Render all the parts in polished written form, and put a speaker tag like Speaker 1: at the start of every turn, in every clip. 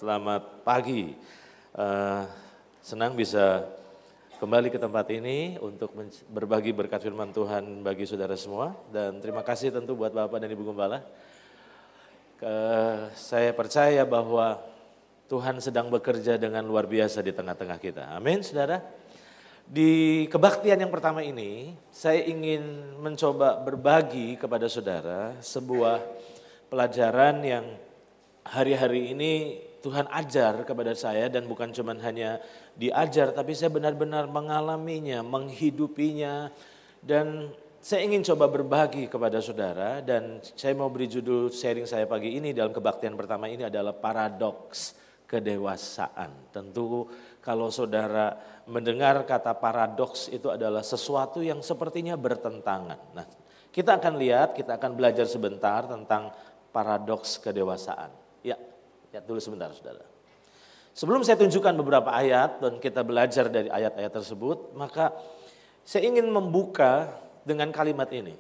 Speaker 1: Selamat pagi. Senang bisa kembali ke tempat ini untuk berbagi berkat firman Tuhan bagi saudara semua. Dan terima kasih tentu buat Bapak dan Ibu Gembala. Saya percaya bahwa Tuhan sedang bekerja dengan luar biasa di tengah-tengah kita. Amin, saudara. Di kebaktian yang pertama ini, saya ingin mencoba berbagi kepada saudara sebuah pelajaran yang hari-hari ini Tuhan ajar kepada saya, dan bukan cuma hanya diajar, tapi saya benar-benar mengalaminya, menghidupinya, dan saya ingin coba berbagi kepada saudara. Dan saya mau beri judul sharing saya pagi ini dalam kebaktian pertama ini adalah paradoks kedewasaan. Tentu kalau saudara mendengar kata paradoks itu adalah sesuatu yang sepertinya bertentangan. Nah, kita akan lihat, kita akan belajar sebentar tentang paradoks kedewasaan. Ya dulu sebentar saudara. Sebelum saya tunjukkan beberapa ayat dan kita belajar dari ayat-ayat tersebut, maka saya ingin membuka dengan kalimat ini.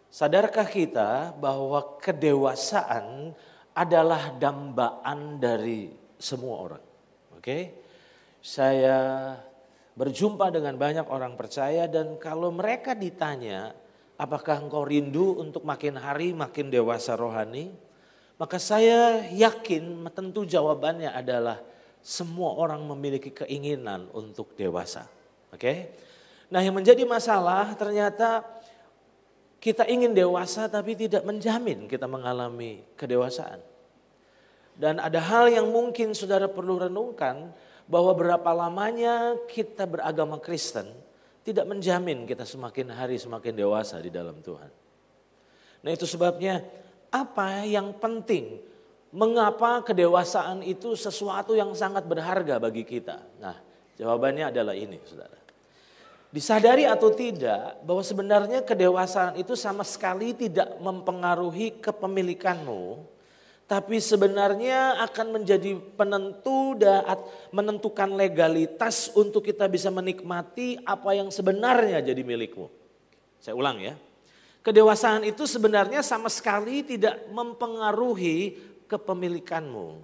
Speaker 1: Sadarkah kita bahwa kedewasaan adalah dambaan dari semua orang? Oke? Saya berjumpa dengan banyak orang percaya, dan kalau mereka ditanya, apakah engkau rindu untuk makin hari makin dewasa rohani? Maka saya yakin tentu jawabannya adalah semua orang memiliki keinginan untuk dewasa. Oke? Nah, yang menjadi masalah ternyata kita ingin dewasa tapi tidak menjamin kita mengalami kedewasaan. Dan ada hal yang mungkin saudara perlu renungkan, bahwa berapa lamanya kita beragama Kristen tidak menjamin kita semakin hari semakin dewasa di dalam Tuhan. Nah, itu sebabnya apa yang penting? Mengapa kedewasaan itu sesuatu yang sangat berharga bagi kita? Nah, jawabannya adalah ini, saudara. Disadari atau tidak bahwa sebenarnya kedewasaan itu sama sekali tidak mempengaruhi kepemilikanmu, tapi sebenarnya akan menjadi penentu dan menentukan legalitas untuk kita bisa menikmati apa yang sebenarnya jadi milikmu. Saya ulang ya. Kedewasaan itu sebenarnya sama sekali tidak mempengaruhi kepemilikanmu,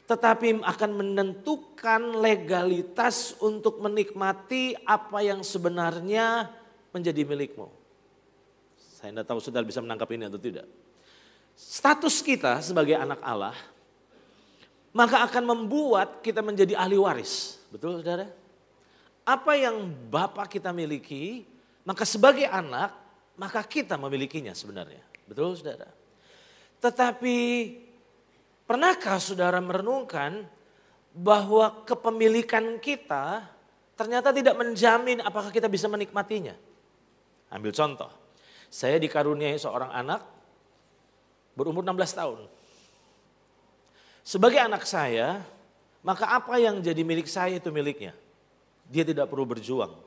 Speaker 1: tetapi akan menentukan legalitas untuk menikmati apa yang sebenarnya menjadi milikmu. Saya tidak tahu saudara bisa menangkap ini atau tidak. Status kita sebagai anak Allah, maka akan membuat kita menjadi ahli waris. Betul saudara? Apa yang Bapak kita miliki, maka sebagai anak, maka kita memilikinya sebenarnya. Betul saudara? Tetapi pernahkah saudara merenungkan bahwa kepemilikan kita ternyata tidak menjamin apakah kita bisa menikmatinya? Ambil contoh, saya dikaruniai seorang anak berumur 16 tahun. Sebagai anak saya, maka apa yang jadi milik saya itu miliknya. Dia tidak perlu berjuang.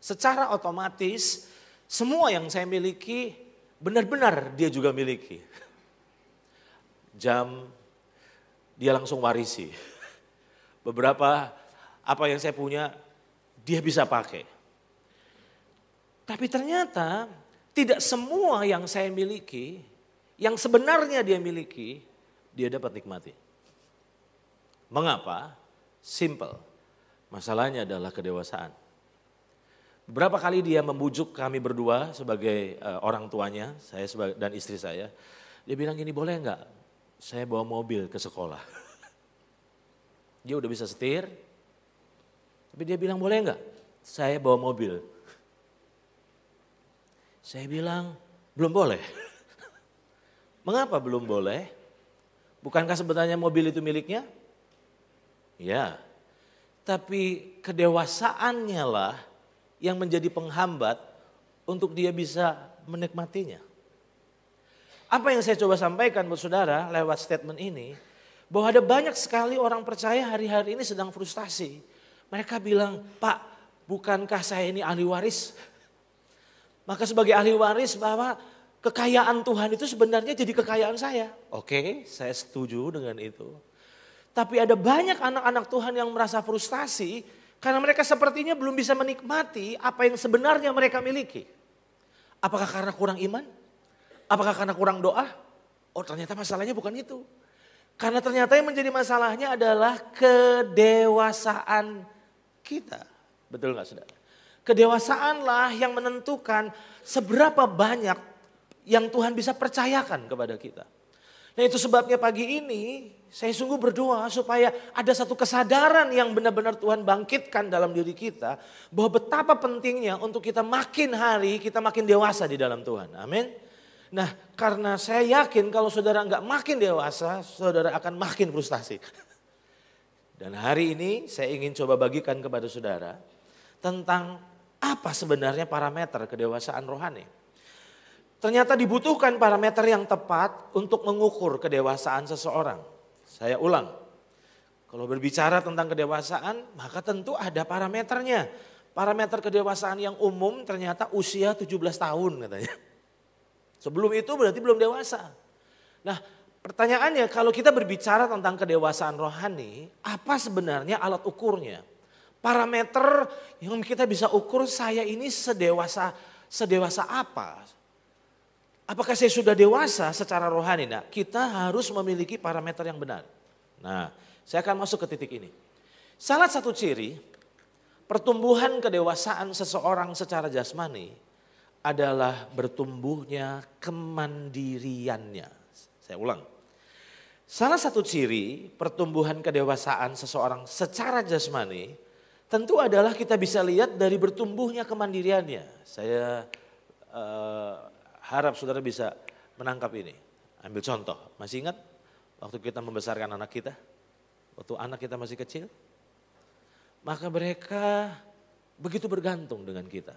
Speaker 1: Secara otomatis semua yang saya miliki benar-benar dia juga miliki. Jam dia langsung warisi. Beberapa apa yang saya punya dia bisa pakai. Tapi ternyata tidak semua yang saya miliki, yang sebenarnya dia miliki, dia dapat nikmati. Mengapa? Simple. Masalahnya adalah kedewasaan. Beberapa kali dia membujuk kami berdua sebagai orang tuanya, saya dan istri saya. Dia bilang gini, boleh enggak saya bawa mobil ke sekolah? Dia udah bisa setir, tapi dia bilang boleh enggak saya bawa mobil? Saya bilang belum boleh. Mengapa belum boleh? Bukankah sebenarnya mobil itu miliknya? Ya, tapi kedewasaannya lah yang menjadi penghambat untuk dia bisa menikmatinya. Apa yang saya coba sampaikan buat saudara lewat statement ini, bahwa ada banyak sekali orang percaya hari-hari ini sedang frustasi. Mereka bilang, Pak, bukankah saya ini ahli waris? Maka sebagai ahli waris bahwa kekayaan Tuhan itu sebenarnya jadi kekayaan saya. Oke, saya setuju dengan itu. Tapi ada banyak anak-anak Tuhan yang merasa frustasi karena mereka sepertinya belum bisa menikmati apa yang sebenarnya mereka miliki. Apakah karena kurang iman? Apakah karena kurang doa? Oh, ternyata masalahnya bukan itu. Karena ternyata yang menjadi masalahnya adalah kedewasaan kita. Betul nggak saudara? Kedewasaanlah yang menentukan seberapa banyak yang Tuhan bisa percayakan kepada kita. Nah itu sebabnya pagi ini saya sungguh berdoa supaya ada satu kesadaran yang benar-benar Tuhan bangkitkan dalam diri kita. Bahwa betapa pentingnya untuk kita makin hari kita makin dewasa di dalam Tuhan. Amin. Nah karena saya yakin kalau saudara nggak makin dewasa, saudara akan makin frustasi. Dan hari ini saya ingin coba bagikan kepada saudara tentang apa sebenarnya parameter kedewasaan rohani. Ternyata dibutuhkan parameter yang tepat untuk mengukur kedewasaan seseorang. Saya ulang, kalau berbicara tentang kedewasaan maka tentu ada parameternya. Parameter kedewasaan yang umum ternyata usia 17 tahun katanya. Sebelum itu berarti belum dewasa. Nah pertanyaannya kalau kita berbicara tentang kedewasaan rohani, apa sebenarnya alat ukurnya? Parameter yang kita bisa ukur saya ini sedewasa apa? Apakah saya sudah dewasa secara rohani? Nah kita harus memiliki parameter yang benar. Nah saya akan masuk ke titik ini. Salah satu ciri pertumbuhan kedewasaan seseorang secara jasmani adalah bertumbuhnya kemandiriannya. Saya ulang. Salah satu ciri pertumbuhan kedewasaan seseorang secara jasmani tentu adalah kita bisa lihat dari bertumbuhnya kemandiriannya. Saya harap saudara bisa menangkap ini. Ambil contoh, masih ingat waktu kita membesarkan anak kita? Waktu anak kita masih kecil? Maka mereka begitu bergantung dengan kita.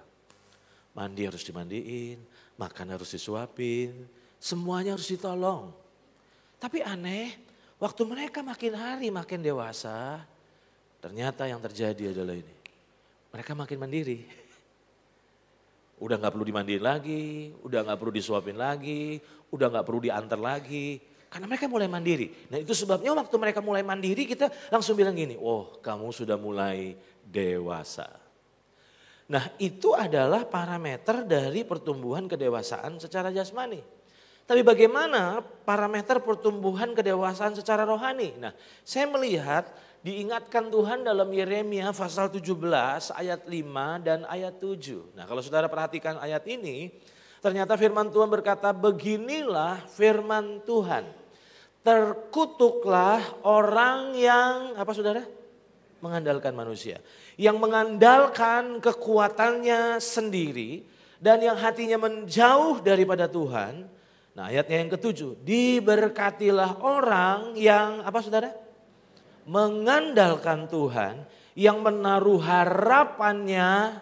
Speaker 1: Mandi harus dimandiin, makan harus disuapin, semuanya harus ditolong. Tapi aneh, waktu mereka makin hari makin dewasa, ternyata yang terjadi adalah ini. Mereka makin mandiri. Udah gak perlu dimandiin lagi, udah gak perlu disuapin lagi, udah gak perlu diantar lagi. Karena mereka mulai mandiri. Nah itu sebabnya waktu mereka mulai mandiri kita langsung bilang gini, oh kamu sudah mulai dewasa. Nah itu adalah parameter dari pertumbuhan kedewasaan secara jasmani. Tapi bagaimana parameter pertumbuhan kedewasaan secara rohani? Nah saya melihat diingatkan Tuhan dalam Yeremia pasal 17 ayat 5 dan ayat 7. Nah kalau saudara perhatikan ayat ini, ternyata firman Tuhan berkata, beginilah firman Tuhan. Terkutuklah orang yang, apa saudara? Mengandalkan manusia. Yang mengandalkan kekuatannya sendiri dan yang hatinya menjauh daripada Tuhan. Nah ayatnya yang ketujuh, diberkatilah orang yang, apa saudara? Mengandalkan Tuhan, yang menaruh harapannya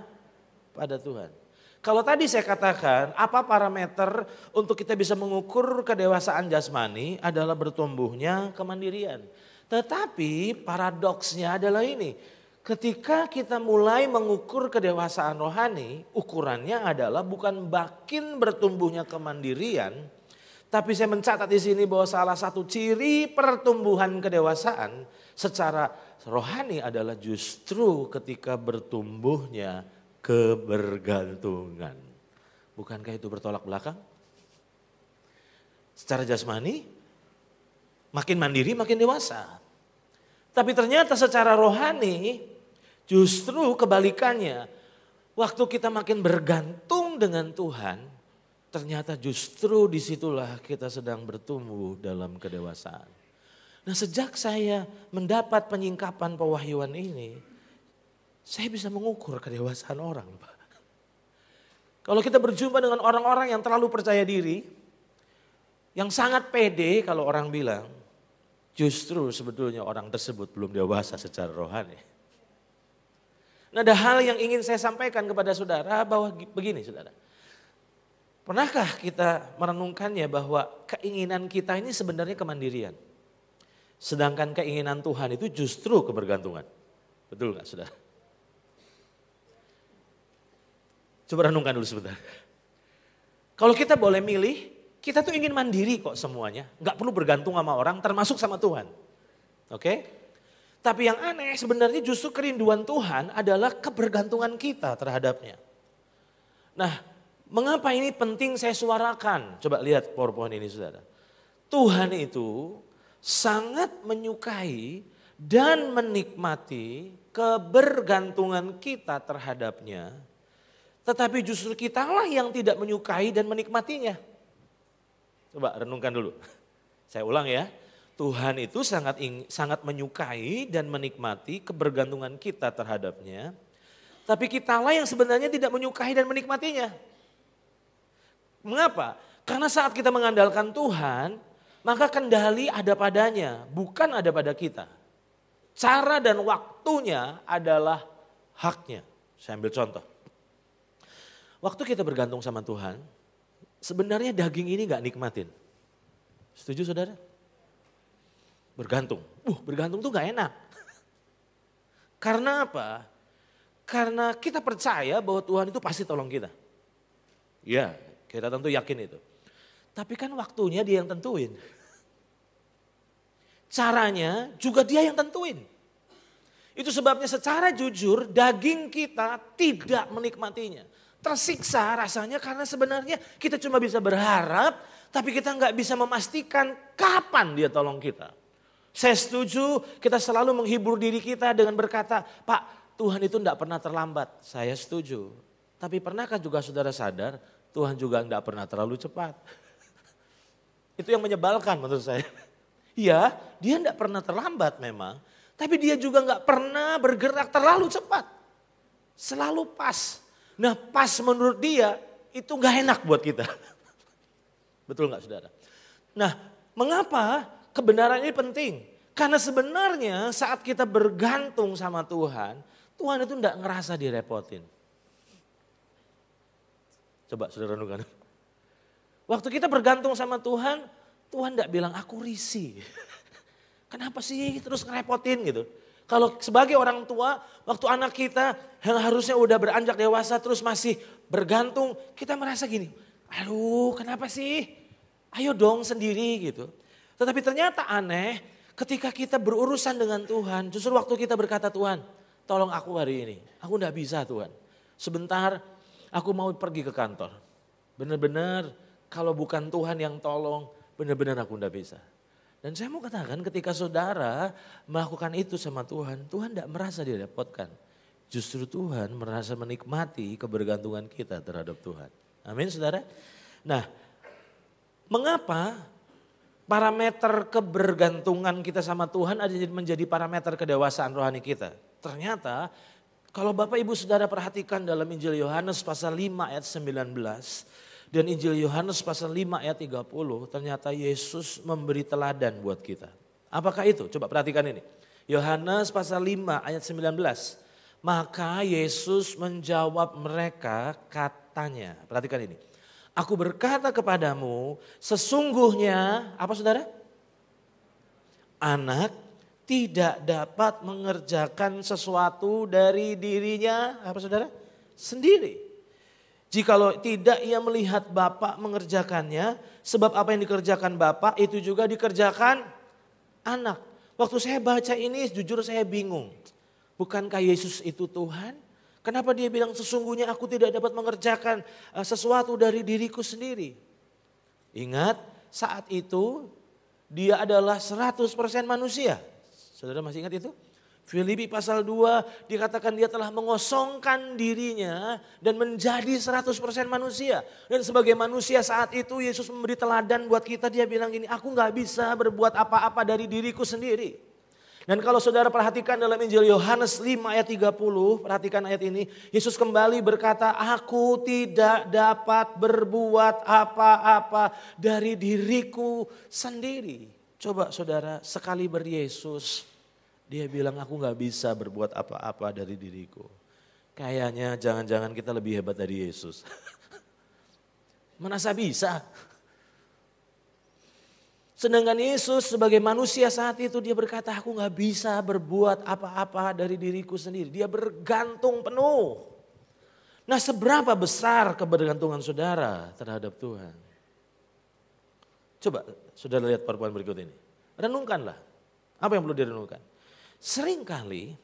Speaker 1: pada Tuhan. Kalau tadi saya katakan apa parameter untuk kita bisa mengukur kedewasaan jasmani adalah bertumbuhnya kemandirian. Tetapi paradoksnya adalah ini, ketika kita mulai mengukur kedewasaan rohani, ukurannya adalah bukan makin bertumbuhnya kemandirian, tapi saya mencatat di sini bahwa salah satu ciri pertumbuhan kedewasaan secara rohani adalah justru ketika bertumbuhnya kebergantungan. Bukankah itu bertolak belakang? Secara jasmani, makin mandiri makin dewasa. Tapi ternyata secara rohani justru kebalikannya. Waktu kita makin bergantung dengan Tuhan, ternyata justru disitulah kita sedang bertumbuh dalam kedewasaan. Nah sejak saya mendapat penyingkapan pewahyuan ini, saya bisa mengukur kedewasaan orang. Kalau kita berjumpa dengan orang-orang yang terlalu percaya diri, yang sangat pede kalau orang bilang, justru sebetulnya orang tersebut belum dewasa secara rohani. Nah ada hal yang ingin saya sampaikan kepada saudara bahwa begini saudara. Pernahkah kita merenungkannya bahwa keinginan kita ini sebenarnya kemandirian. Sedangkan keinginan Tuhan itu justru kebergantungan. Betul gak saudara? Coba renungkan dulu sebentar. Kalau kita boleh milih, kita tuh ingin mandiri kok semuanya. Gak perlu bergantung sama orang termasuk sama Tuhan. Oke? Tapi yang aneh sebenarnya justru kerinduan Tuhan adalah kebergantungan kita terhadapnya. Nah, mengapa ini penting saya suarakan? Coba lihat PowerPoint ini saudara. Tuhan itu sangat menyukai dan menikmati kebergantungan kita terhadapnya, tetapi justru kitalah yang tidak menyukai dan menikmatinya. Coba renungkan dulu. Saya ulang ya. Tuhan itu sangat menyukai dan menikmati kebergantungan kita terhadapnya. Tapi kitalah yang sebenarnya tidak menyukai dan menikmatinya. Mengapa? Karena saat kita mengandalkan Tuhan, maka kendali ada padanya, bukan ada pada kita. Cara dan waktunya adalah haknya. Saya ambil contoh. Waktu kita bergantung sama Tuhan, sebenarnya daging ini gak nikmatin. Setuju saudara? Bergantung. Bergantung tuh gak enak. Karena apa? Karena kita percaya bahwa Tuhan itu pasti tolong kita. Ya, kita tentu yakin itu. Tapi kan waktunya dia yang tentuin. Caranya juga dia yang tentuin. Itu sebabnya secara jujur daging kita tidak menikmatinya. Tersiksa rasanya karena sebenarnya kita cuma bisa berharap, tapi kita nggak bisa memastikan kapan dia tolong kita. Saya setuju kita selalu menghibur diri kita dengan berkata, Pak Tuhan itu nggak pernah terlambat. Saya setuju. Tapi pernahkah juga saudara sadar Tuhan juga nggak pernah terlalu cepat. Itu yang menyebalkan menurut saya. Iya, dia nggak pernah terlambat memang. Tapi dia juga nggak pernah bergerak terlalu cepat. Selalu pas. Nah pas menurut dia itu nggak enak buat kita. Betul nggak saudara? Nah mengapa kebenaran ini penting? Karena sebenarnya saat kita bergantung sama Tuhan, Tuhan itu nggak ngerasa direpotin. Coba saudara renungkan. Waktu kita bergantung sama Tuhan, Tuhan nggak bilang aku risih. Kenapa sih terus ngerepotin gitu. Kalau sebagai orang tua, waktu anak kita yang harusnya udah beranjak dewasa terus masih bergantung, kita merasa gini, aduh kenapa sih? Ayo dong sendiri gitu. Tetapi ternyata aneh, ketika kita berurusan dengan Tuhan, justru waktu kita berkata Tuhan, tolong aku hari ini. Aku gak bisa Tuhan. Sebentar aku mau pergi ke kantor. Benar-benar kalau bukan Tuhan yang tolong, benar-benar aku gak bisa. Dan saya mau katakan ketika saudara melakukan itu sama Tuhan, Tuhan tidak merasa direpotkan. Justru Tuhan merasa menikmati kebergantungan kita terhadap Tuhan. Amin saudara. Nah mengapa parameter kebergantungan kita sama Tuhan ada menjadi parameter kedewasaan rohani kita? Ternyata kalau Bapak Ibu Saudara perhatikan dalam Injil Yohanes pasal 5 ayat 19. Dan Injil Yohanes pasal 5 ayat 30 ternyata Yesus memberi teladan buat kita. Apakah itu? Coba perhatikan ini. Yohanes pasal 5 ayat 19. Maka Yesus menjawab mereka katanya. Perhatikan ini. Aku berkata kepadamu sesungguhnya apa saudara? Anak tidak dapat mengerjakan sesuatu dari dirinya apa saudara? Sendiri. Jikalau tidak ia melihat Bapa mengerjakannya, sebab apa yang dikerjakan Bapa itu juga dikerjakan anak. Waktu saya baca ini jujur saya bingung. Bukankah Yesus itu Tuhan? Kenapa dia bilang sesungguhnya aku tidak dapat mengerjakan sesuatu dari diriku sendiri? Ingat saat itu dia adalah 100% manusia. Saudara masih ingat itu? Filipi pasal 2 dikatakan dia telah mengosongkan dirinya dan menjadi 100% manusia. Dan sebagai manusia saat itu Yesus memberi teladan buat kita, dia bilang gini, aku gak bisa berbuat apa-apa dari diriku sendiri. Dan kalau saudara perhatikan dalam Injil Yohanes 5 ayat 30, perhatikan ayat ini, Yesus kembali berkata, aku tidak dapat berbuat apa-apa dari diriku sendiri. Coba saudara sekali beryesus, dia bilang aku gak bisa berbuat apa-apa dari diriku. Kayaknya jangan-jangan kita lebih hebat dari Yesus. Merasa bisa. Sedangkan Yesus sebagai manusia saat itu dia berkata aku gak bisa berbuat apa-apa dari diriku sendiri. Dia bergantung penuh. Nah seberapa besar kebergantungan saudara terhadap Tuhan? Coba saudara lihat perempuan berikut ini. Renungkanlah. Apa yang perlu direnungkan? Seringkali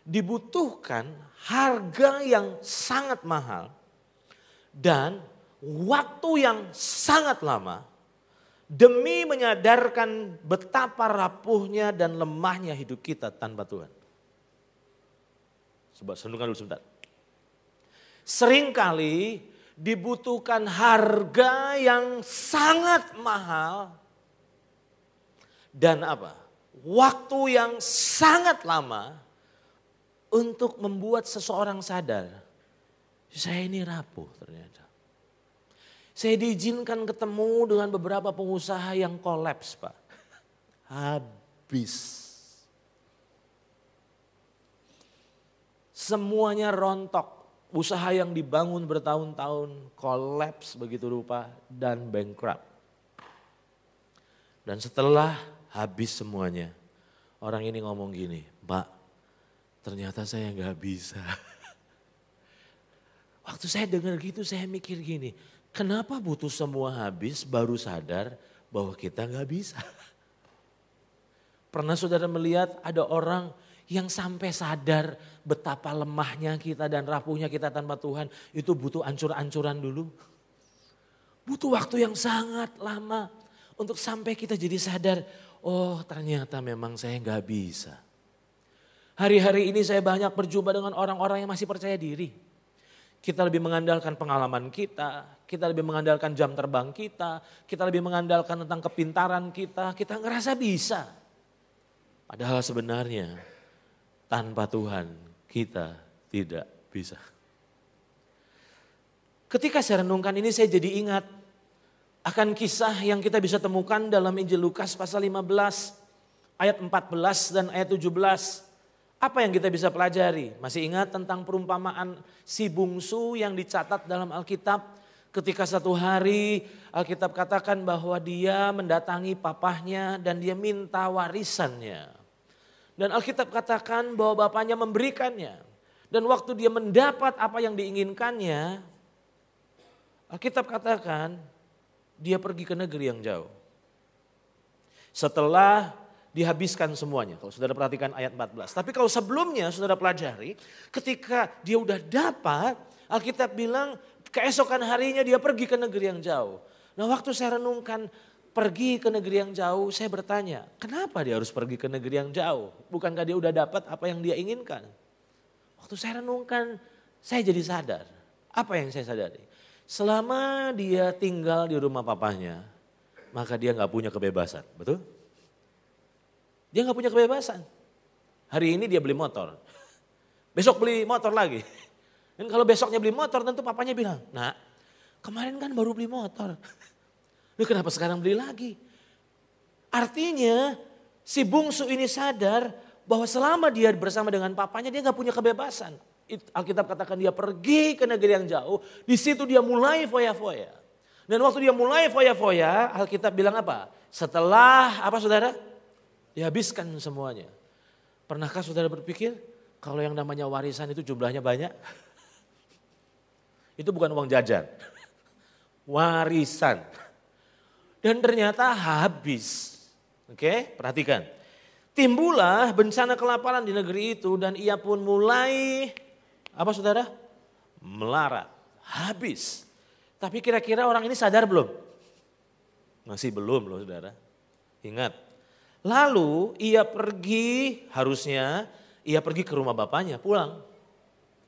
Speaker 1: dibutuhkan harga yang sangat mahal dan waktu yang sangat lama demi menyadarkan betapa rapuhnya dan lemahnya hidup kita tanpa Tuhan. Coba renungkan dulu sebentar. Seringkali dibutuhkan harga yang sangat mahal dan apa? Waktu yang sangat lama untuk membuat seseorang sadar, saya ini rapuh ternyata. Saya diizinkan ketemu dengan beberapa pengusaha yang kolaps, Pak. Habis. Semuanya rontok. Usaha yang dibangun bertahun-tahun kolaps begitu rupa dan bankrupt. Dan setelah habis semuanya, orang ini ngomong gini, Pak, ternyata saya nggak bisa. Waktu saya dengar gitu saya mikir gini, kenapa butuh semua habis baru sadar bahwa kita nggak bisa. Pernah saudara melihat ada orang yang sampai sadar betapa lemahnya kita dan rapuhnya kita tanpa Tuhan, itu butuh ancur-ancuran dulu. Butuh waktu yang sangat lama untuk sampai kita jadi sadar, oh ternyata memang saya nggak bisa. Hari-hari ini saya banyak berjumpa dengan orang-orang yang masih percaya diri. Kita lebih mengandalkan pengalaman kita lebih mengandalkan jam terbang kita lebih mengandalkan tentang kepintaran kita ngerasa bisa. Padahal sebenarnya tanpa Tuhan kita tidak bisa. Ketika saya renungkan ini saya jadi ingat akan kisah yang kita bisa temukan dalam Injil Lukas pasal 15 ayat 14 dan ayat 17. Apa yang kita bisa pelajari? Masih ingat tentang perumpamaan si bungsu yang dicatat dalam Alkitab? Ketika satu hari Alkitab katakan bahwa dia mendatangi papahnya dan dia minta warisannya. Dan Alkitab katakan bahwa bapaknya memberikannya. Dan waktu dia mendapat apa yang diinginkannya, Alkitab katakan dia pergi ke negeri yang jauh. Setelah dihabiskan semuanya. Kalau saudara perhatikan ayat 14. Tapi kalau sebelumnya saudara pelajari, ketika dia udah dapat, Alkitab bilang keesokan harinya dia pergi ke negeri yang jauh. Nah waktu saya renungkan pergi ke negeri yang jauh, saya bertanya, kenapa dia harus pergi ke negeri yang jauh? Bukankah dia udah dapat apa yang dia inginkan? Waktu saya renungkan, saya jadi sadar. Apa yang saya sadari? Selama dia tinggal di rumah papanya, maka dia gak punya kebebasan, betul? Dia gak punya kebebasan. Hari ini dia beli motor, besok beli motor lagi. Dan kalau besoknya beli motor tentu papanya bilang, nak kemarin kan baru beli motor. Lu kenapa sekarang beli lagi? Artinya si bungsu ini sadar bahwa selama dia bersama dengan papanya dia gak punya kebebasan. Alkitab katakan dia pergi ke negeri yang jauh, di situ dia mulai foya-foya. Dan waktu dia mulai foya-foya, Alkitab bilang apa? Setelah apa saudara? Dihabiskan semuanya. Pernahkah saudara berpikir kalau yang namanya warisan itu jumlahnya banyak? Itu bukan uang jajan. Warisan. Dan ternyata habis. Oke, perhatikan. Timbullah bencana kelaparan di negeri itu dan ia pun mulai apa saudara? Melarat. Habis. Tapi kira-kira orang ini sadar belum? Masih belum loh saudara. Ingat. Lalu ia pergi, harusnya ia pergi ke rumah bapaknya pulang.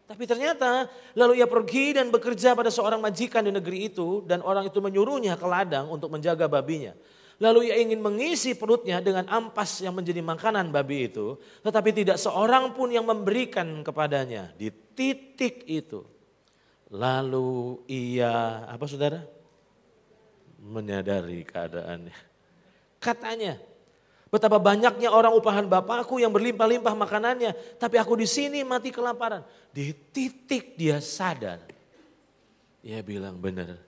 Speaker 1: Tapi ternyata lalu ia pergi dan bekerja pada seorang majikan di negeri itu dan orang itu menyuruhnya ke ladang untuk menjaga babinya. Lalu ia ingin mengisi perutnya dengan ampas yang menjadi makanan babi itu, tetapi tidak seorang pun yang memberikan kepadanya di titik itu. Lalu ia apa saudara? Menyadari keadaannya. Katanya, betapa banyaknya orang upahan bapakku yang berlimpah-limpah makanannya. Tapi aku di sini mati kelaparan. Di titik dia sadar. Dia bilang benar.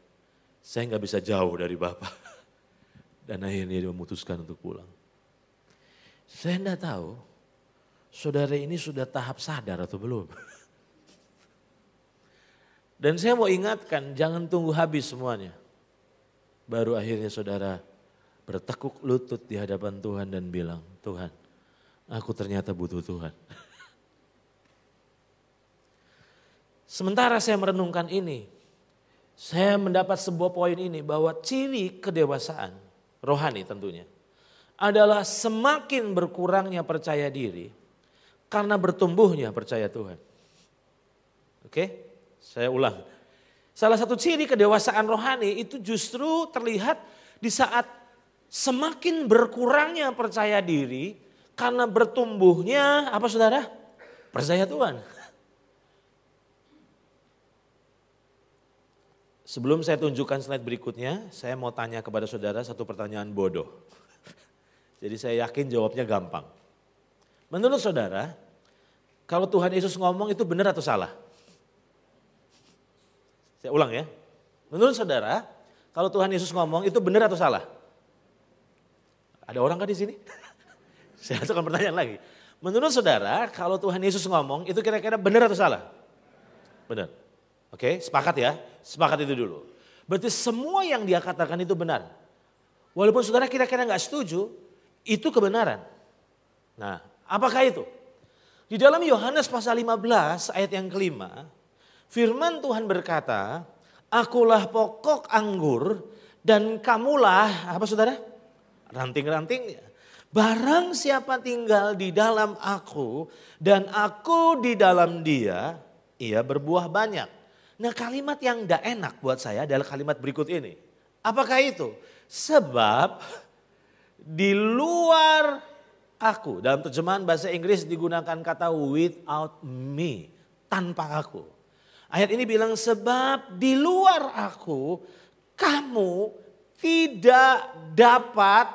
Speaker 1: Saya gak bisa jauh dari bapak. Dan akhirnya dia memutuskan untuk pulang. Saya gak tahu. Saudara ini sudah tahap sadar atau belum. Dan saya mau ingatkan jangan tunggu habis semuanya. Baru akhirnya saudara bertekuk lutut di hadapan Tuhan dan bilang, Tuhan, aku ternyata butuh Tuhan. Sementara saya merenungkan ini, saya mendapat sebuah poin ini bahwa ciri kedewasaan, rohani tentunya, adalah semakin berkurangnya percaya diri karena bertumbuhnya percaya Tuhan. Oke, saya ulang. Salah satu ciri kedewasaan rohani itu justru terlihat di saat semakin berkurangnya percaya diri karena bertumbuhnya apa saudara? Percaya Tuhan. Sebelum saya tunjukkan slide berikutnya, saya mau tanya kepada saudara satu pertanyaan bodoh. Jadi saya yakin jawabnya gampang. Menurut saudara, kalau Tuhan Yesus ngomong itu benar atau salah? Saya ulang ya. Menurut saudara, kalau Tuhan Yesus ngomong itu benar atau salah? Ada orang kan di sini? Saya akan pertanyaan lagi. Menurut saudara, kalau Tuhan Yesus ngomong itu kira-kira benar atau salah? Benar. Oke, sepakat ya? Sepakat itu dulu. Berarti semua yang dia katakan itu benar. Walaupun saudara kira-kira gak setuju, itu kebenaran. Nah, apakah itu? Di dalam Yohanes pasal 15 ayat yang kelima, firman Tuhan berkata, akulah pokok anggur dan kamulah, apa saudara? Ranting-rantingnya. Barang siapa tinggal di dalam aku dan aku di dalam dia, ia berbuah banyak. Nah kalimat yang tidak enak buat saya adalah kalimat berikut ini. Apakah itu? Sebab di luar aku, dalam terjemahan bahasa Inggris digunakan kata without me, tanpa aku. Ayat ini bilang sebab di luar aku kamu tidak dapat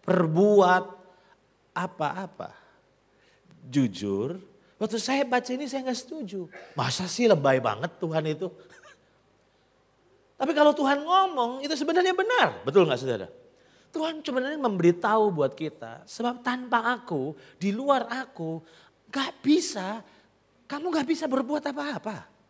Speaker 1: berbuat apa-apa. Jujur, waktu saya baca ini saya gak setuju. Masa sih lebay banget Tuhan itu? Tapi kalau Tuhan ngomong itu sebenarnya benar. Betul gak saudara? Tuhan sebenarnya memberitahu buat kita. Sebab tanpa aku, di luar aku, kamu gak bisa berbuat apa-apa.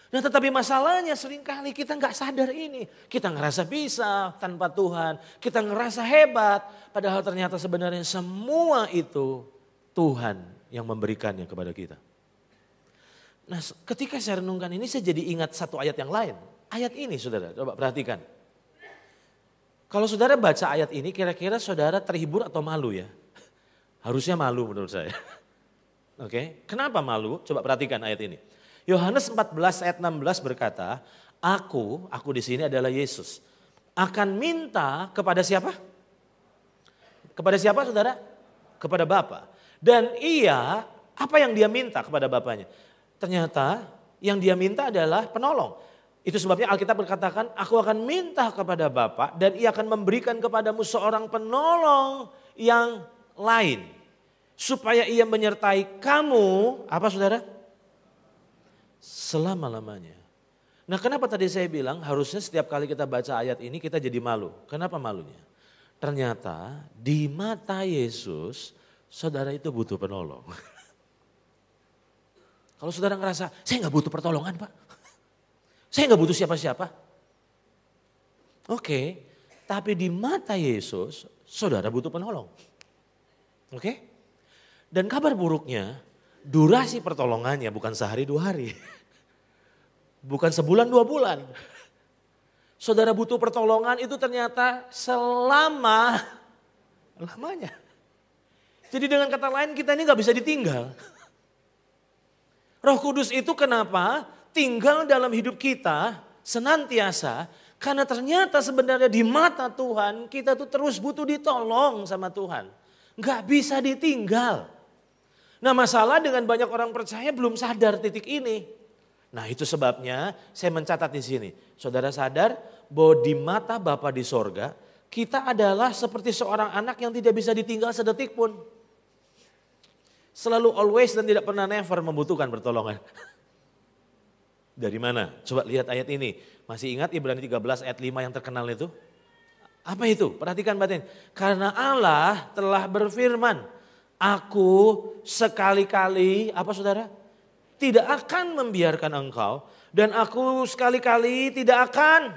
Speaker 1: Nah tetapi masalahnya seringkali kita gak sadar ini. Kita ngerasa bisa tanpa Tuhan. Kita ngerasa hebat. Padahal ternyata sebenarnya semua itu Tuhan yang memberikannya kepada kita. Nah ketika saya renungkan ini saya jadi ingat satu ayat yang lain. Ayat ini saudara, coba perhatikan. Kalau saudara baca ayat ini kira-kira saudara terhibur atau malu ya? Harusnya malu menurut saya. Oke, kenapa malu? Coba perhatikan ayat ini. Yohanes 14 ayat 16 berkata, aku di sini adalah Yesus, akan minta kepada siapa? Kepada siapa saudara? Kepada Bapa. Dan ia, apa yang dia minta kepada Bapanya? Ternyata yang dia minta adalah penolong. Itu sebabnya Alkitab berkatakan, aku akan minta kepada Bapa dan ia akan memberikan kepadamu seorang penolong yang lain. Supaya ia menyertai kamu, apa saudara? Selama-lamanya. Nah kenapa tadi saya bilang harusnya setiap kali kita baca ayat ini kita jadi malu. Kenapa malunya? Ternyata di mata Yesus saudara itu butuh penolong. Kalau saudara ngerasa saya gak butuh pertolongan Pak. Saya gak butuh siapa-siapa. Oke, tapi di mata Yesus saudara butuh penolong. Oke? Dan kabar buruknya durasi pertolongannya bukan sehari 2 hari. Bukan sebulan 2 bulan. Saudara butuh pertolongan itu ternyata lamanya. Jadi dengan kata lain kita ini gak bisa ditinggal. Roh Kudus itu kenapa tinggal dalam hidup kita senantiasa. Karena ternyata sebenarnya di mata Tuhan kita tuh terus butuh ditolong sama Tuhan. Gak bisa ditinggal. Nah masalah dengan banyak orang percaya belum sadar titik ini. Nah itu sebabnya saya mencatat di sini. Saudara sadar bahwa di mata Bapa di sorga kita adalah seperti seorang anak yang tidak bisa ditinggal sedetik pun. Selalu always dan tidak pernah never membutuhkan pertolongan. Dari mana? Coba lihat ayat ini. Masih ingat Ibrani 13 ayat 5 yang terkenal itu? Apa itu? Perhatikan batin. Karena Allah telah berfirman. Aku sekali-kali, apa saudara? Tidak akan membiarkan engkau. Dan aku sekali-kali tidak akan.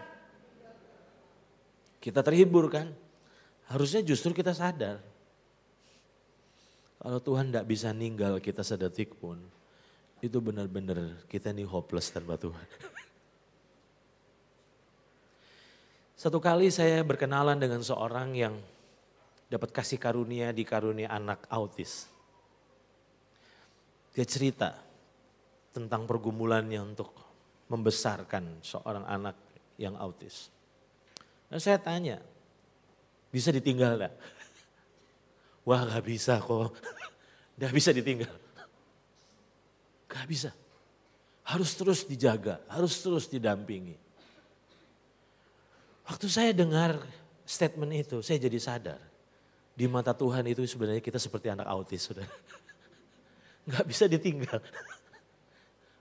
Speaker 1: Kita terhibur kan? Harusnya justru kita sadar. Kalau Tuhan tidak bisa ninggal kita sedetik pun. Itu benar-benar kita ini hopeless tanpa Tuhan. Satu kali saya berkenalan dengan seorang yang dapat kasih karunia di karunia anak autis. Dia cerita tentang pergumulannya untuk membesarkan seorang anak yang autis. Dan saya tanya, bisa ditinggal gak? Wah gak bisa kok, gak bisa ditinggal. Gak bisa, harus terus dijaga, harus terus didampingi. Waktu saya dengar statement itu, saya jadi sadar. Di mata Tuhan itu sebenarnya kita seperti anak autis, saudara. Gak bisa ditinggal.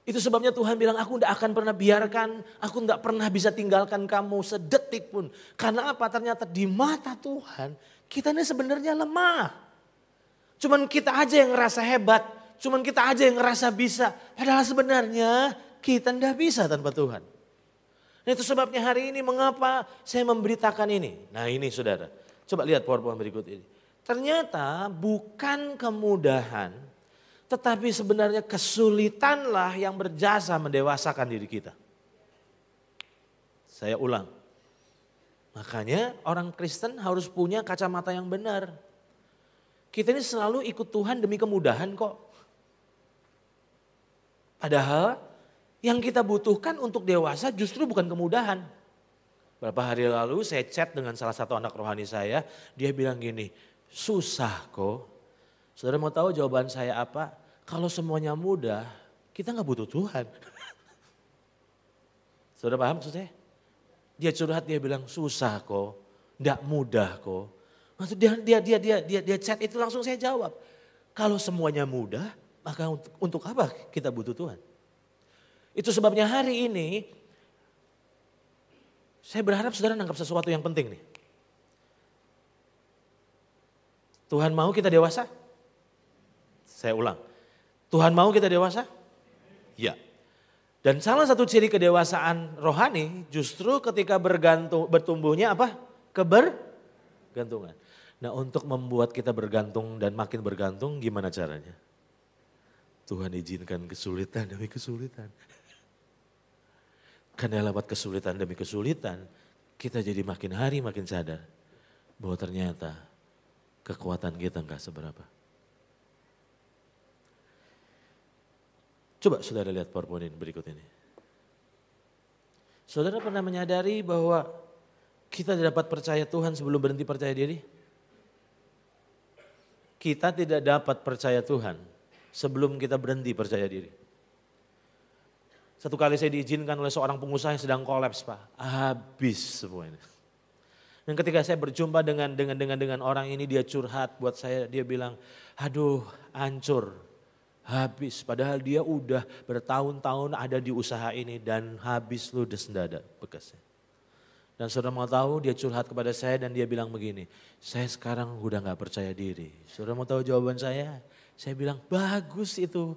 Speaker 1: Itu sebabnya Tuhan bilang, aku tidak akan pernah biarkan, aku tidak pernah bisa tinggalkan kamu sedetik pun. Karena apa? Ternyata di mata Tuhan, kita ini sebenarnya lemah. Cuman kita aja yang ngerasa hebat, cuman kita aja yang ngerasa bisa. Padahal sebenarnya kita tidak bisa tanpa Tuhan. Nah itu sebabnya hari ini mengapa saya memberitakan ini. Nah ini saudara, coba lihat PowerPoint berikut ini. Ternyata bukan kemudahan, tetapi sebenarnya kesulitanlah yang berjasa mendewasakan diri kita. Saya ulang. Makanya orang Kristen harus punya kacamata yang benar. Kita ini selalu ikut Tuhan demi kemudahan kok. Padahal yang kita butuhkan untuk dewasa justru bukan kemudahan. Beberapa hari lalu saya chat dengan salah satu anak rohani saya. Dia bilang gini, susah kok. Saudara mau tahu jawaban saya apa? Kalau semuanya mudah, kita gak butuh Tuhan. Saudara paham maksud saya? Dia curhat, dia bilang susah kok, gak mudah kok. Maksud dia chat itu langsung saya jawab. Kalau semuanya mudah, maka untuk apa kita butuh Tuhan? Itu sebabnya hari ini, saya berharap saudara nangkap sesuatu yang penting nih. Tuhan mau kita dewasa? Saya ulang, Tuhan mau kita dewasa? Ya. Dan salah satu ciri kedewasaan rohani justru ketika bertumbuhnya apa? Kebergantungan. Nah untuk membuat kita bergantung dan makin bergantung gimana caranya? Tuhan izinkan kesulitan demi kesulitan. Karena lewat kesulitan demi kesulitan kita jadi makin hari makin sadar bahwa ternyata kekuatan kita enggak seberapa. Coba saudara lihat PowerPoint berikut ini. Saudara pernah menyadari bahwa kita dapat percaya Tuhan sebelum berhenti percaya diri? Kita tidak dapat percaya Tuhan sebelum kita berhenti percaya diri. Satu kali saya diizinkan oleh seorang pengusaha yang sedang kolaps Pak. Habis semuanya. Dan ketika saya berjumpa dengan orang ini dia curhat buat saya. Dia bilang aduh hancur. Habis, padahal dia udah bertahun-tahun ada di usaha ini dan habis ludes dada bekasnya. Dan saudara mau tahu dia curhat kepada saya dan dia bilang begini, saya sekarang udah gak percaya diri. Saudara mau tahu jawaban saya? Saya bilang bagus itu.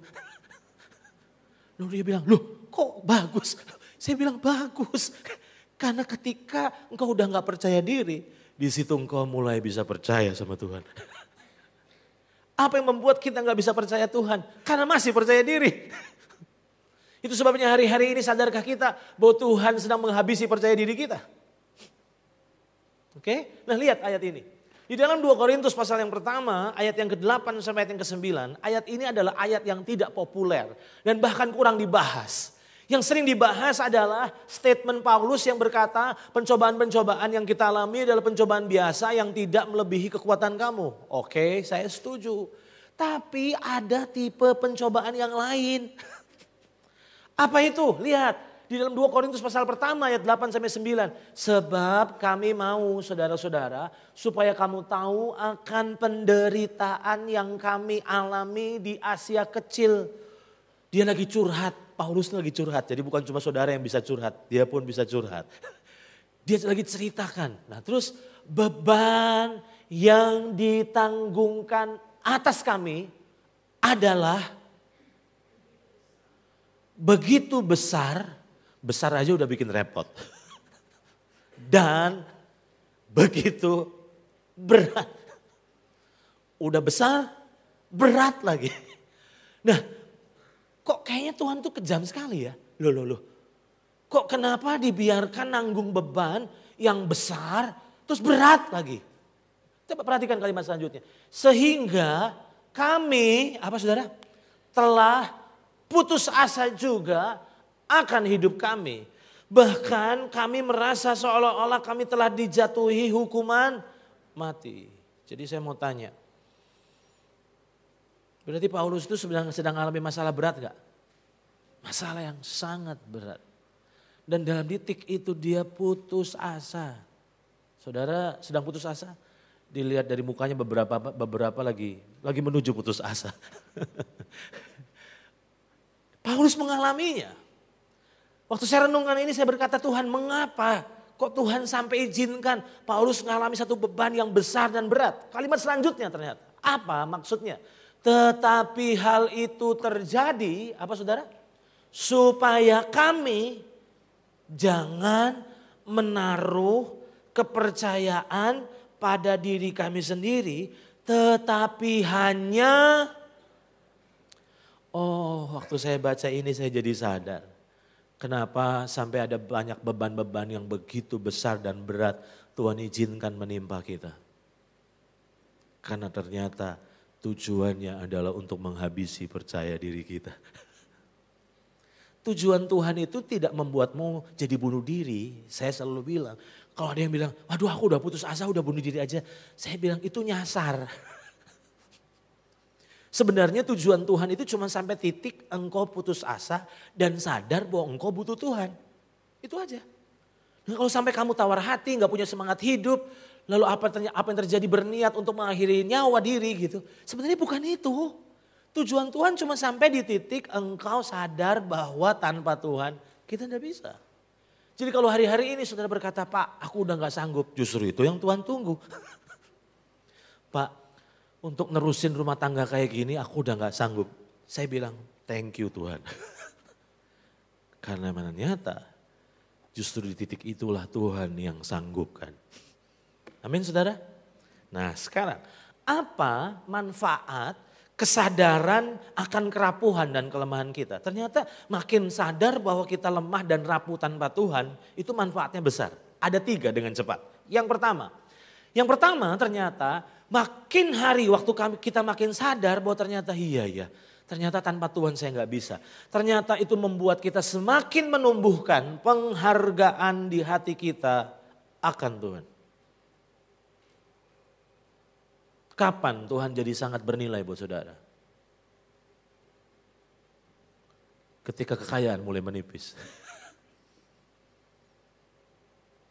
Speaker 1: Lalu dia bilang, loh kok bagus? Saya bilang bagus. Karena ketika engkau udah gak percaya diri, di situ engkau mulai bisa percaya sama Tuhan. Apa yang membuat kita gak bisa percaya Tuhan? Karena masih percaya diri. Itu sebabnya hari-hari ini sadarkah kita bahwa Tuhan sedang menghabisi percaya diri kita? Oke, nah lihat ayat ini. Di dalam 2 Korintus pasal yang pertama, ayat yang ke-8 sampai ayat yang ke-9. Ayat ini adalah ayat yang tidak populer dan bahkan kurang dibahas. Yang sering dibahas adalah statement Paulus yang berkata pencobaan-pencobaan yang kita alami adalah pencobaan biasa yang tidak melebihi kekuatan kamu. Oke, saya setuju. Tapi ada tipe pencobaan yang lain. Apa itu? Lihat di dalam 2 Korintus pasal pertama ayat 8 sampai 9. Sebab kami mau saudara-saudara supaya kamu tahu akan penderitaan yang kami alami di Asia Kecil. Dia lagi curhat. Paulus lagi curhat, jadi bukan cuma saudara yang bisa curhat, dia pun bisa curhat. Dia lagi ceritakan, nah terus beban yang ditanggungkan atas kami adalah begitu besar, besar aja udah bikin repot. Dan begitu berat, udah besar, berat lagi. Nah, kok kayaknya Tuhan tuh kejam sekali ya. Loh. Kok kenapa dibiarkan nanggung beban yang besar, terus berat lagi. Coba perhatikan kalimat selanjutnya. Sehingga kami, apa saudara? Telah putus asa juga akan hidup kami. Bahkan kami merasa seolah-olah kami telah dijatuhi hukuman mati. Jadi saya mau tanya. Berarti Paulus itu sedang alami masalah berat gak? Masalah yang sangat berat. Dan dalam titik itu dia putus asa. Saudara sedang putus asa? Dilihat dari mukanya beberapa lagi menuju putus asa. Paulus mengalaminya. Waktu saya renungkan ini saya berkata, Tuhan mengapa kok Tuhan sampai izinkan Paulus mengalami satu beban yang besar dan berat. Kalimat selanjutnya ternyata. Apa maksudnya? Tetapi hal itu terjadi, apa saudara? Supaya kami jangan menaruh kepercayaan pada diri kami sendiri, tetapi hanya, waktu saya baca ini saya jadi sadar. Kenapa sampai ada banyak beban-beban yang begitu besar dan berat Tuhan izinkan menimpa kita. Karena ternyata tujuannya adalah untuk menghabisi percaya diri kita. Tujuan Tuhan itu tidak membuatmu jadi bunuh diri. Saya selalu bilang, kalau ada yang bilang, waduh aku udah putus asa, udah bunuh diri aja. Saya bilang itu nyasar. Sebenarnya tujuan Tuhan itu cuma sampai titik engkau putus asa dan sadar bahwa engkau butuh Tuhan. Itu aja. Nah, kalau sampai kamu tawar hati, gak punya semangat hidup, lalu apa yang terjadi berniat untuk mengakhiri nyawa diri gitu. Sebenarnya bukan itu. Tujuan Tuhan cuma sampai di titik engkau sadar bahwa tanpa Tuhan kita tidak bisa. Jadi kalau hari-hari ini saudara berkata, Pak aku udah gak sanggup. Justru itu yang Tuhan tunggu. Pak untuk nerusin rumah tangga kayak gini aku udah gak sanggup. Saya bilang thank you Tuhan. Karena ternyata justru di titik itulah Tuhan yang sanggupkan. Amin saudara. Nah sekarang apa manfaat kesadaran akan kerapuhan dan kelemahan kita. Ternyata makin sadar bahwa kita lemah dan rapuh tanpa Tuhan, itu manfaatnya besar. Ada 3 dengan cepat. Yang pertama ternyata makin hari waktu kita makin sadar bahwa ternyata iya, ternyata tanpa Tuhan saya nggak bisa. Ternyata itu membuat kita semakin menumbuhkan penghargaan di hati kita akan Tuhan. Kapan Tuhan jadi sangat bernilai buat saudara? Ketika kekayaan mulai menipis.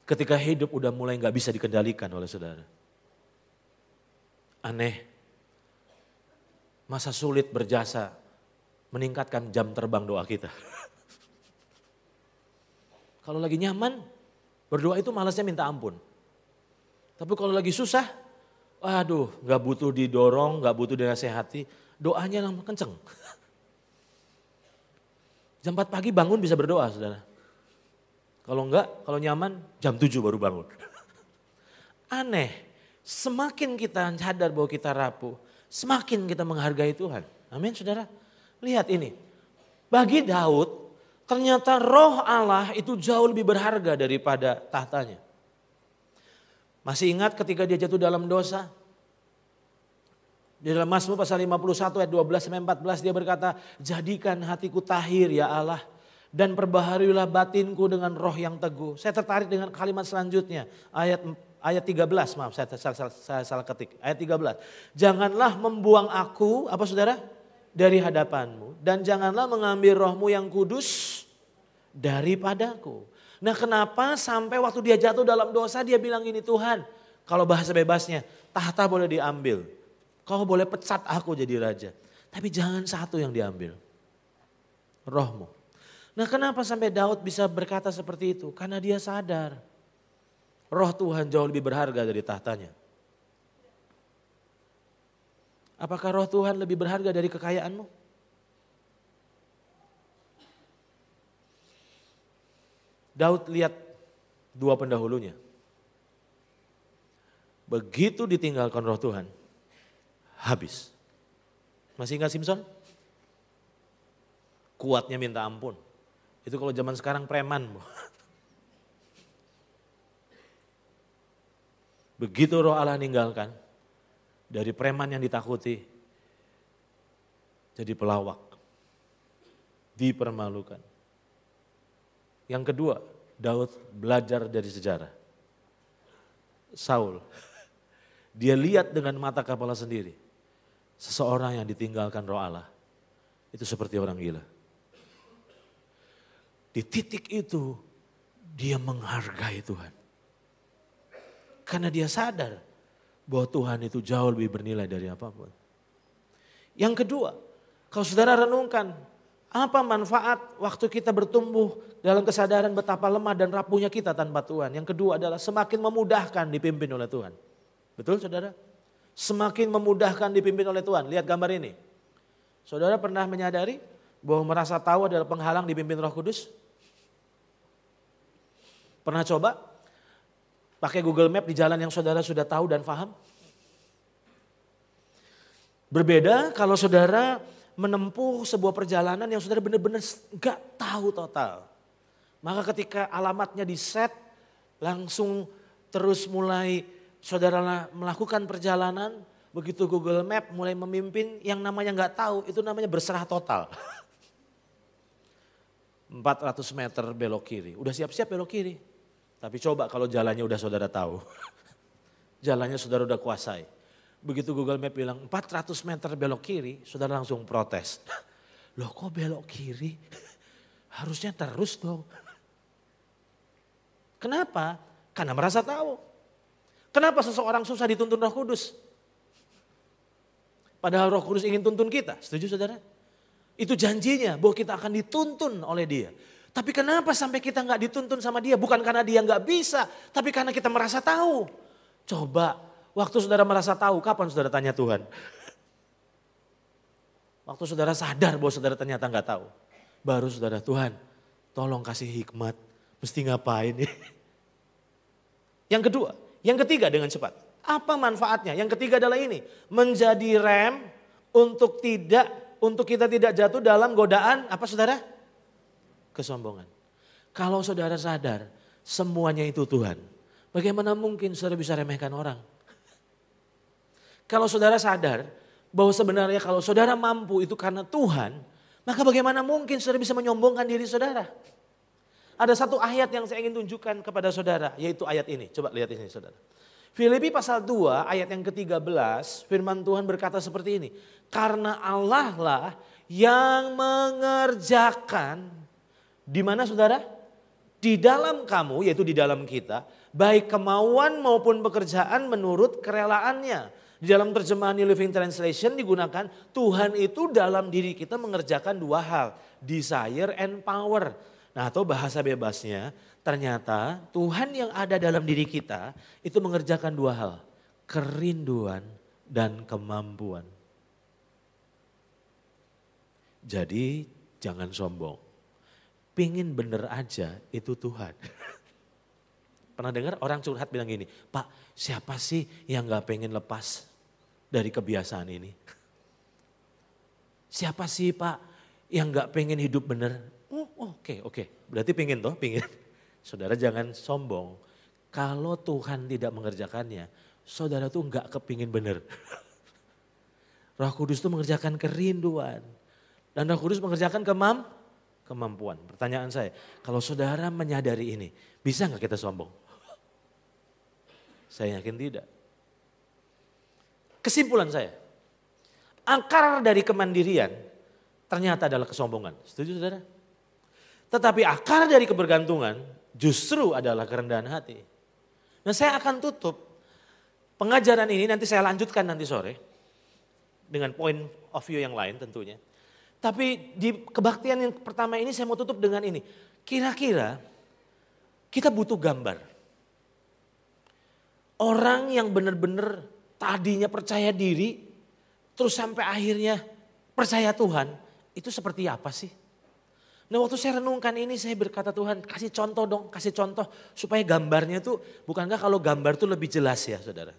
Speaker 1: Ketika hidup udah mulai gak bisa dikendalikan oleh saudara. Aneh. Masa sulit berjasa meningkatkan jam terbang doa kita. Kalau lagi nyaman, berdoa itu malasnya minta ampun. Tapi kalau lagi susah, waduh, gak butuh didorong, gak butuh dinasehati, doanya langsung kenceng. Jam 4 pagi bangun bisa berdoa saudara. Kalau enggak, kalau nyaman jam 7 baru bangun. Aneh, semakin kita sadar bahwa kita rapuh, semakin kita menghargai Tuhan. Amin saudara. Lihat ini, bagi Daud ternyata roh Allah itu jauh lebih berharga daripada tahtanya. Masih ingat ketika dia jatuh dalam dosa? Di dalam Mazmur pasal 51 ayat 12 sampai 14 dia berkata, jadikan hatiku tahir ya Allah dan perbaharuilah batinku dengan roh yang teguh. Saya tertarik dengan kalimat selanjutnya, ayat 13, maaf saya salah ketik, ayat 13. Janganlah membuang aku, apa saudara? Dari hadapanmu dan janganlah mengambil rohmu yang kudus daripadaku. Nah kenapa sampai waktu dia jatuh dalam dosa dia bilang gini, Tuhan kalau bahasa bebasnya tahta boleh diambil. Kau boleh pecat aku jadi raja. Tapi jangan satu yang diambil. Rohmu. Nah kenapa sampai Daud bisa berkata seperti itu? Karena dia sadar. Roh Tuhan jauh lebih berharga dari tahtanya. Apakah roh Tuhan lebih berharga dari kekayaanmu? Daud lihat 2 pendahulunya. Begitu ditinggalkan roh Tuhan, habis. Masih ingat Simpson? Kuatnya minta ampun. Itu kalau zaman sekarang preman. Begitu roh Allah ninggalkan, dari preman yang ditakuti, jadi pelawak, dipermalukan. Yang kedua, Daud belajar dari sejarah. Saul, dia lihat dengan mata kepala sendiri, seseorang yang ditinggalkan roh Allah, itu seperti orang gila. Di titik itu, dia menghargai Tuhan. Karena dia sadar bahwa Tuhan itu jauh lebih bernilai dari apapun. Yang kedua, kalau saudara renungkan, apa manfaat waktu kita bertumbuh dalam kesadaran betapa lemah dan rapuhnya kita tanpa Tuhan. Yang kedua adalah semakin memudahkan dipimpin oleh Tuhan. Betul saudara? Semakin memudahkan dipimpin oleh Tuhan. Lihat gambar ini. Saudara pernah menyadari bahwa merasa tahu adalah penghalang dipimpin Roh Kudus? Pernah coba pakai Google Map di jalan yang saudara sudah tahu dan paham? Berbeda kalau saudara menempuh sebuah perjalanan yang saudara benar-benar gak tahu total. Maka ketika alamatnya di set, langsung terus mulai saudara melakukan perjalanan, begitu Google Map mulai memimpin, yang namanya gak tahu itu namanya berserah total. 400 meter belok kiri, udah siap-siap belok kiri. Tapi coba kalau jalannya udah saudara tahu, jalannya saudara udah kuasai. Begitu Google Map bilang 400 meter belok kiri, saudara langsung protes. Loh kok belok kiri? Harusnya terus dong. Kenapa? Karena merasa tahu. Kenapa seseorang susah dituntun Roh Kudus? Padahal Roh Kudus ingin tuntun kita, setuju saudara? Itu janjinya bahwa kita akan dituntun oleh dia. Tapi kenapa sampai kita nggak dituntun sama dia? Bukan karena dia nggak bisa, tapi karena kita merasa tahu. Coba. Waktu saudara merasa tahu, kapan saudara tanya Tuhan? Waktu saudara sadar bahwa saudara ternyata nggak tahu. Baru saudara, Tuhan tolong kasih hikmat, mesti ngapain nih? Yang kedua, yang ketiga dengan cepat. Apa manfaatnya? Yang ketiga adalah ini, menjadi rem untuk kita tidak jatuh dalam godaan, apa saudara? Kesombongan. Kalau saudara sadar, semuanya itu Tuhan. Bagaimana mungkin saudara bisa remehkan orang? Kalau saudara sadar bahwa sebenarnya kalau saudara mampu itu karena Tuhan, maka bagaimana mungkin saudara bisa menyombongkan diri saudara? Ada satu ayat yang saya ingin tunjukkan kepada saudara, yaitu ayat ini. Coba lihat ini saudara. Filipi pasal 2 ayat yang ke-13, firman Tuhan berkata seperti ini. Karena Allah lah yang mengerjakan, di mana saudara? Di dalam kamu, yaitu di dalam kita, baik kemauan maupun pekerjaan menurut kerelaannya. Di dalam terjemahan New Living Translation digunakan Tuhan itu dalam diri kita mengerjakan dua hal. Desire and power. Nah atau bahasa bebasnya ternyata Tuhan yang ada dalam diri kita itu mengerjakan dua hal. Kerinduan dan kemampuan. Jadi jangan sombong. Pingin bener aja itu Tuhan. Pernah dengar orang curhat bilang gini, Pak siapa sih yang gak pengen lepas dari kebiasaan ini? Siapa sih Pak yang gak pengen hidup bener? Oke. Berarti pengen toh, pengen. Saudara jangan sombong. Kalau Tuhan tidak mengerjakannya, saudara tuh gak kepingin bener. Roh Kudus tuh mengerjakan kerinduan. Dan Roh Kudus mengerjakan kemampuan. Pertanyaan saya, kalau saudara menyadari ini, bisa gak kita sombong? Saya yakin tidak. Kesimpulan saya, akar dari kemandirian ternyata adalah kesombongan. Setuju saudara? Tetapi akar dari kebergantungan justru adalah kerendahan hati. Nah saya akan tutup pengajaran ini, nanti saya lanjutkan nanti sore. Dengan point of view yang lain tentunya. Tapi di kebaktian yang pertama ini saya mau tutup dengan ini. Kira-kira kita butuh gambar. Orang yang benar-benar tadinya percaya diri, terus sampai akhirnya percaya Tuhan, itu seperti apa sih? Nah waktu saya renungkan ini saya berkata Tuhan kasih contoh dong, kasih contoh supaya gambarnya itu, bukankah kalau gambar itu lebih jelas ya saudara?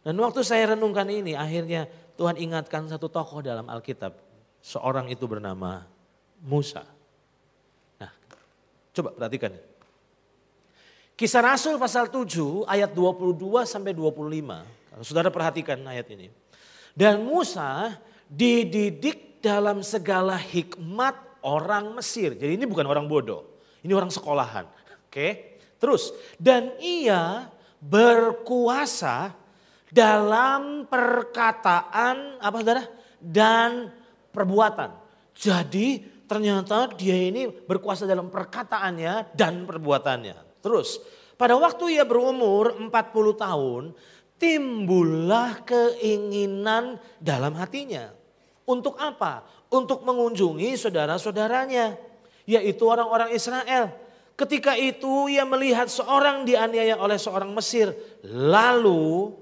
Speaker 1: Dan waktu saya renungkan ini akhirnya Tuhan ingatkan satu tokoh dalam Alkitab, seorang itu bernama Musa. Nah coba perhatikan. Kisah Rasul pasal 7 ayat 22 sampai 25. Kalau saudara perhatikan ayat ini. Dan Musa dididik dalam segala hikmat orang Mesir. Jadi ini bukan orang bodoh. Ini orang sekolahan. Oke. Terus. Dan ia berkuasa dalam perkataan apa saudara? Dan perbuatan. Jadi ternyata dia ini berkuasa dalam perkataannya dan perbuatannya. Terus pada waktu ia berumur 40 tahun timbullah keinginan dalam hatinya. Untuk apa? Untuk mengunjungi saudara-saudaranya yaitu orang-orang Israel. Ketika itu ia melihat seorang dianiaya oleh seorang Mesir. Lalu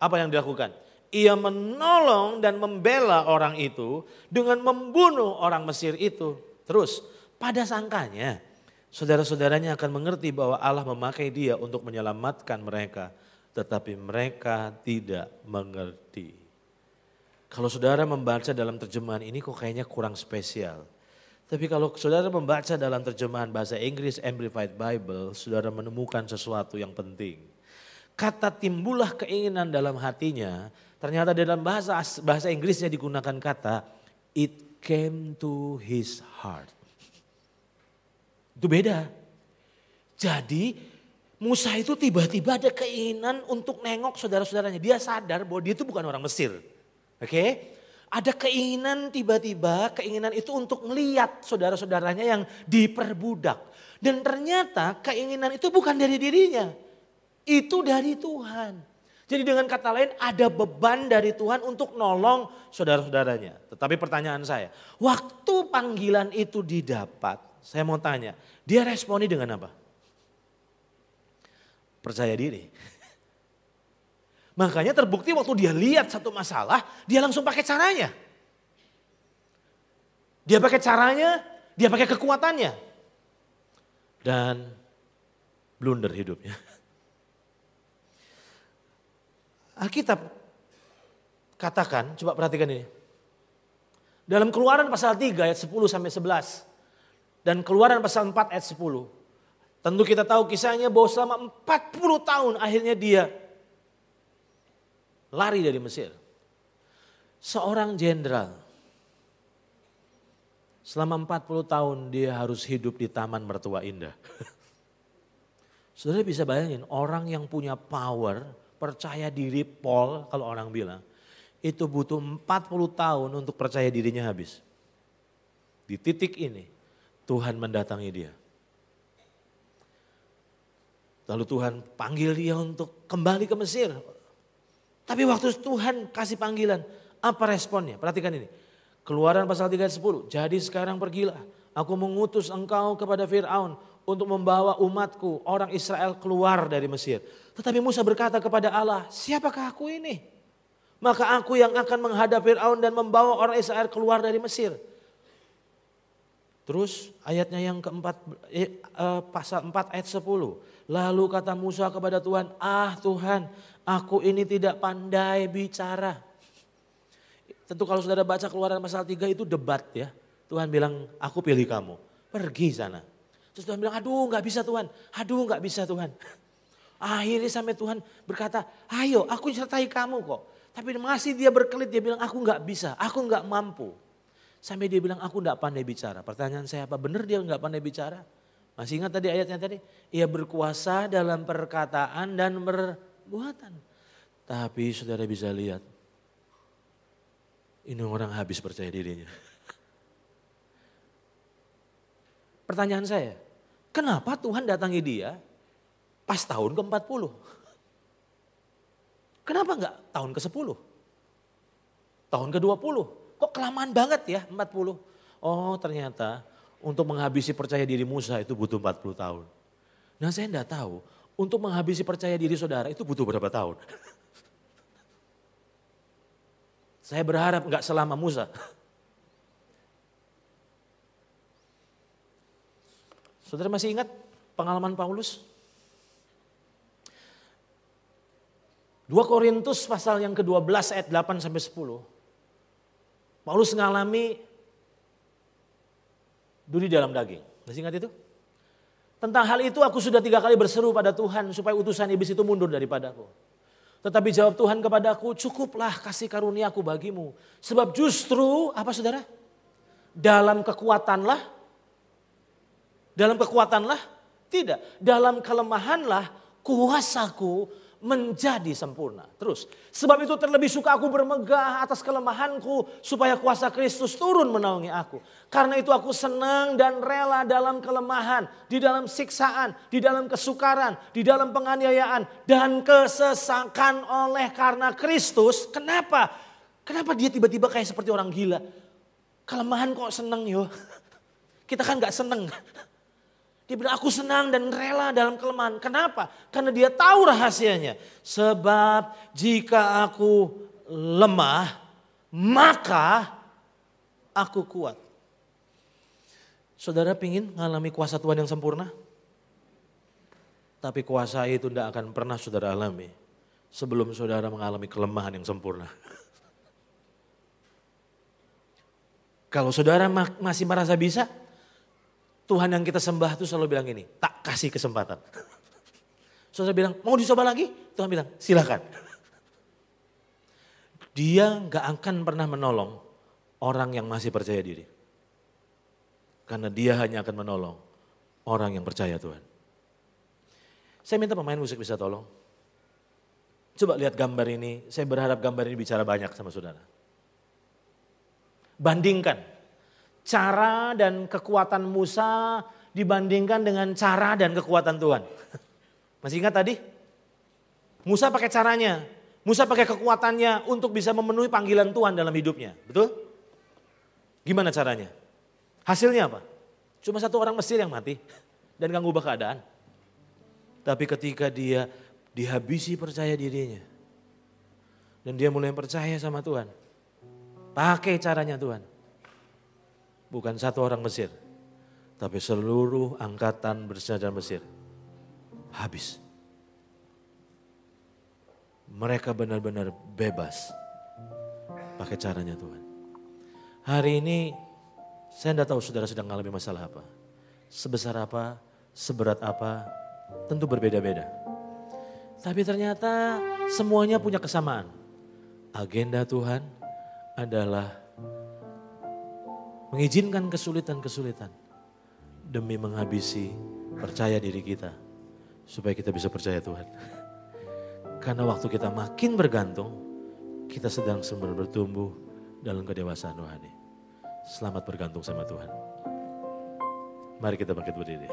Speaker 1: apa yang dilakukan? Ia menolong dan membela orang itu dengan membunuh orang Mesir itu. Terus pada sangkanya saudara-saudaranya akan mengerti bahwa Allah memakai dia untuk menyelamatkan mereka. Tetapi mereka tidak mengerti. Kalau saudara membaca dalam terjemahan ini kok kayaknya kurang spesial. Tapi kalau saudara membaca dalam terjemahan bahasa Inggris Amplified Bible, saudara menemukan sesuatu yang penting. Kata timbullah keinginan dalam hatinya, ternyata dalam bahasa Inggrisnya digunakan kata it came to his heart. Itu beda. Jadi Musa itu tiba-tiba ada keinginan untuk nengok saudara-saudaranya. Dia sadar bahwa dia itu bukan orang Mesir. Oke? Ada keinginan tiba-tiba, keinginan itu untuk melihat saudara-saudaranya yang diperbudak. Dan ternyata keinginan itu bukan dari dirinya. Itu dari Tuhan. Jadi dengan kata lain ada beban dari Tuhan untuk nolong saudara-saudaranya. Tetapi pertanyaan saya, waktu panggilan itu didapat, saya mau tanya, dia responi dengan apa? Percaya diri. Makanya terbukti waktu dia lihat satu masalah, dia langsung pakai caranya. Dia pakai caranya, dia pakai kekuatannya. Dan blunder hidupnya. Alkitab katakan, coba perhatikan ini. Dalam Keluaran pasal 3 ayat 10 sampai 11. Dan Keluaran pasal 4 ayat 10. Tentu kita tahu kisahnya bahwa selama 40 tahun akhirnya dia lari dari Mesir. Seorang jenderal. Selama 40 tahun dia harus hidup di taman mertua indah. Saudara bisa bayangin orang yang punya power, percaya diri Paul kalau orang bilang. Itu butuh 40 tahun untuk percaya dirinya habis. Di titik ini Tuhan mendatangi dia. Lalu Tuhan panggil dia untuk kembali ke Mesir. Tapi waktu Tuhan kasih panggilan, apa responnya? Perhatikan ini. Keluaran pasal 3 ayat 10. Jadi sekarang pergilah, aku mengutus engkau kepada Fir'aun untuk membawa umatku, orang Israel keluar dari Mesir. Tetapi Musa berkata kepada Allah, siapakah aku ini? Maka aku yang akan menghadap Fir'aun dan membawa orang Israel keluar dari Mesir. Terus ayatnya yang keempat, pasal 4 ayat 10. Lalu kata Musa kepada Tuhan, Tuhan, aku ini tidak pandai bicara. Tentu kalau saudara baca Keluaran pasal 3 itu debat ya. Tuhan bilang, aku pilih kamu, pergi sana. Terus Tuhan bilang, aduh gak bisa Tuhan, aduh gak bisa Tuhan. Akhirnya sampai Tuhan berkata, ayo aku sertai kamu kok. Tapi masih dia berkelit, dia bilang aku gak bisa, aku gak mampu. Sampai dia bilang aku gak pandai bicara. Pertanyaan saya apa, benar dia gak pandai bicara? Masih ingat tadi ayatnya tadi? Ia berkuasa dalam perkataan dan perbuatan. Tapi saudara bisa lihat, ini orang habis percaya dirinya. Pertanyaan saya, kenapa Tuhan datangi dia pas tahun ke-40? Kenapa enggak tahun ke-10? Tahun ke-20? Kok kelamaan banget ya 40? Oh ternyata untuk menghabisi percaya diri Musa itu butuh 40 tahun. Nah saya enggak tahu untuk menghabisi percaya diri saudara itu butuh berapa tahun. Saya berharap enggak selama Musa. Saudara masih ingat pengalaman Paulus? 2 Korintus pasal yang ke-12 ayat 8 sampai 10. Paulus mengalami duri dalam daging. Masih ingat itu? Tentang hal itu aku sudah 3 kali berseru pada Tuhan supaya utusan iblis itu mundur daripadaku. Tetapi jawab Tuhan kepadaku, cukuplah kasih karuniaku bagimu. Sebab justru, apa saudara? Dalam kekuatanlah, tidak. Dalam kelemahanlah kuasaku menjadi sempurna. Terus, sebab itu terlebih suka aku bermegah atas kelemahanku supaya kuasa Kristus turun menaungi aku. Karena itu aku senang dan rela dalam kelemahan, di dalam siksaan, di dalam kesukaran, di dalam penganiayaan dan kesesakan oleh karena Kristus. Kenapa? Kenapa dia tiba-tiba kayak seperti orang gila? Kelemahan kok seneng yo? Kita kan gak seneng. Dia bilang aku senang dan rela dalam kelemahan. Kenapa? Karena dia tahu rahasianya. Sebab jika aku lemah, maka aku kuat. Saudara pingin mengalami kuasa Tuhan yang sempurna? Tapi kuasa itu tidak akan pernah saudara alami sebelum saudara mengalami kelemahan yang sempurna. Kalau saudara masih merasa bisa, Tuhan yang kita sembah itu selalu bilang gini, tak kasih kesempatan. Saudara bilang, mau dicoba lagi? Tuhan bilang, silakan. Dia gak akan pernah menolong orang yang masih percaya diri. Karena dia hanya akan menolong orang yang percaya Tuhan. Saya minta pemain musik bisa tolong. Coba lihat gambar ini, saya berharap gambar ini bicara banyak sama saudara. Bandingkan cara dan kekuatan Musa dibandingkan dengan cara dan kekuatan Tuhan. Masih ingat tadi? Musa pakai caranya, Musa pakai kekuatannya untuk bisa memenuhi panggilan Tuhan dalam hidupnya. Betul? Gimana caranya? Hasilnya apa? Cuma 1 orang Mesir yang mati dan gak ngubah keadaan. Tapi ketika dia dihabisi percaya dirinya dan dia mulai percaya sama Tuhan, pakai caranya Tuhan. Bukan 1 orang Mesir, tapi seluruh angkatan bersenjata Mesir habis. Mereka benar-benar bebas pakai caranya Tuhan. Hari ini saya tidak tahu saudara sedang mengalami masalah apa. Sebesar apa, seberat apa, tentu berbeda-beda. Tapi ternyata semuanya punya kesamaan. Agenda Tuhan adalah mengizinkan kesulitan-kesulitan demi menghabisi percaya diri kita supaya kita bisa percaya Tuhan. Karena waktu kita makin bergantung, kita sedang bertumbuh dalam kedewasaan rohani. Selamat bergantung sama Tuhan. Mari kita bangkit berdiri.